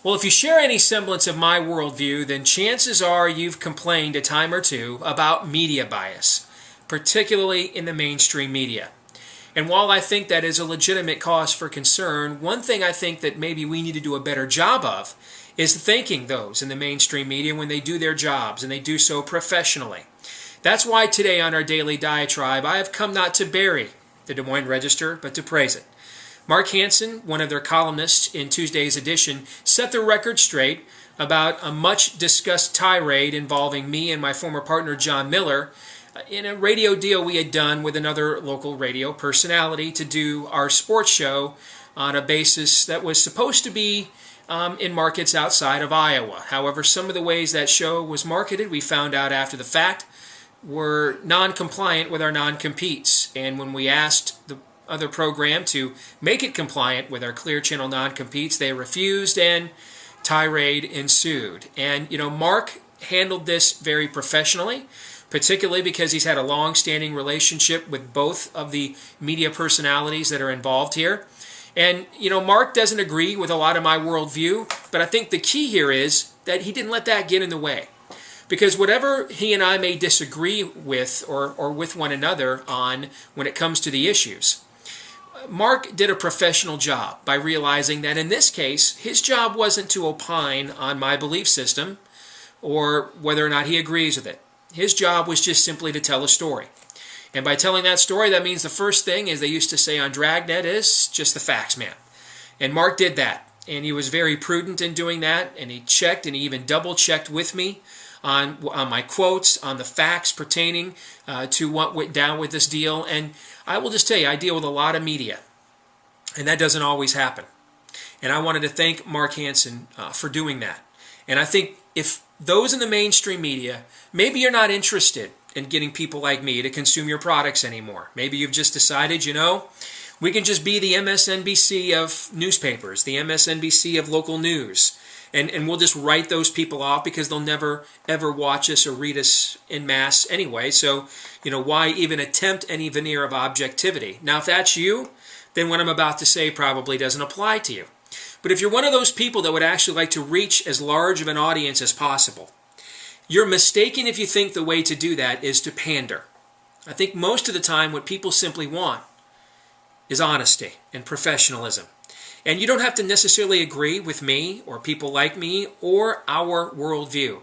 Well, if you share any semblance of my worldview, then chances are you've complained a time or two about media bias, particularly in the mainstream media. And while I think that is a legitimate cause for concern, one thing I think that maybe we need to do a better job of is thanking those in the mainstream media when they do their jobs, and they do so professionally. That's why today on our daily diatribe, I have come not to bury the Des Moines Register, but to praise it. Mark Hansen, one of their columnists in Tuesday's edition, set the record straight about a much-discussed tirade involving me and my former partner John Miller in a radio deal we had done with another local radio personality to do our sports show on a basis that was supposed to be in markets outside of Iowa. However, some of the ways that show was marketed, we found out after the fact, were non-compliant with our non-competes. And when we asked the other program to make it compliant with our Clear Channel non-competes, they refused, and tirade ensued. And, Mark handled this very professionally, particularly because he's had a long-standing relationship with both of the media personalities that are involved here. And, Mark doesn't agree with a lot of my worldview, but I think the key here is that he didn't let that get in the way. Because whatever he and I may disagree with or with one another on when it comes to the issues, Mark did a professional job by realizing that in this case, his job wasn't to opine on my belief system or whether or not he agrees with it. His job was just simply to tell a story. And by telling that story, that means the first thing, as they used to say on Dragnet, is just the facts, man. And Mark did that. And he was very prudent in doing that. And he checked, and he even double-checked with me on my quotes, on the facts pertaining to what went down with this deal. And I will just tell you, I deal with a lot of media, and that doesn't always happen. And I wanted to thank Mark Hansen for doing that. And I think if those in the mainstream media, maybe you're not interested in getting people like me to consume your products anymore. Maybe you've just decided, we can just be the MSNBC of newspapers, the MSNBC of local news. And we'll just write those people off because they'll never, ever watch us or read us en masse anyway. So, why even attempt any veneer of objectivity? Now, if that's you, then what I'm about to say probably doesn't apply to you. But if you're one of those people that would actually like to reach as large of an audience as possible, you're mistaken if you think the way to do that is to pander. I think most of the time what people simply want is honesty and professionalism. And you don't have to necessarily agree with me or people like me or our worldview.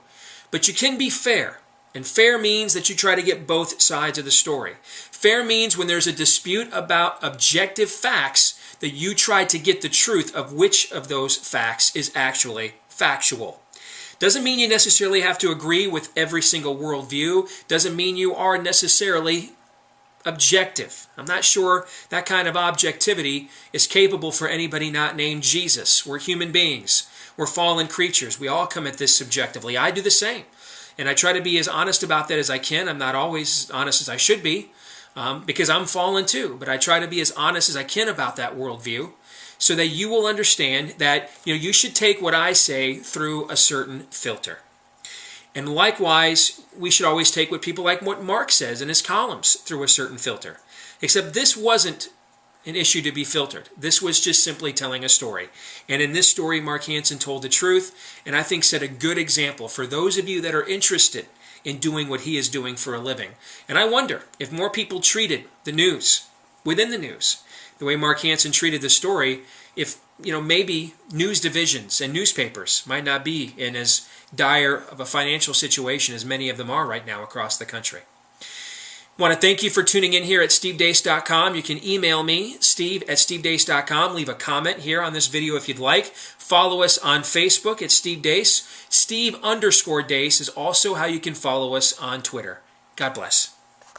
But you can be fair. And fair means that you try to get both sides of the story. Fair means when there's a dispute about objective facts, that you try to get the truth of which of those facts is actually factual. Doesn't mean you necessarily have to agree with every single worldview. Doesn't mean you are necessarily objective. I'm not sure that kind of objectivity is capable for anybody not named Jesus. We're human beings. We're fallen creatures. We all come at this subjectively. I do the same. And I try to be as honest about that as I can. I'm not always honest as I should be because I'm fallen too. But I try to be as honest as I can about that worldview so that you will understand that you should take what I say through a certain filter. And likewise, we should always take what people like what Mark says in his columns through a certain filter. Except this wasn't an issue to be filtered. This was just simply telling a story. And in this story, Mark Hansen told the truth, and I think set a good example for those of you that are interested in doing what he is doing for a living. And I wonder if more people treated the news, within the news, the way Mark Hansen treated the story, if maybe news divisions and newspapers might not be in as dire of a financial situation as many of them are right now across the country. I want to thank you for tuning in here at stevedeace.com. You can email me, steve@stevedeace.com. Leave a comment here on this video if you'd like. Follow us on Facebook at Steve Deace. Steve_Deace is also how you can follow us on Twitter. God bless.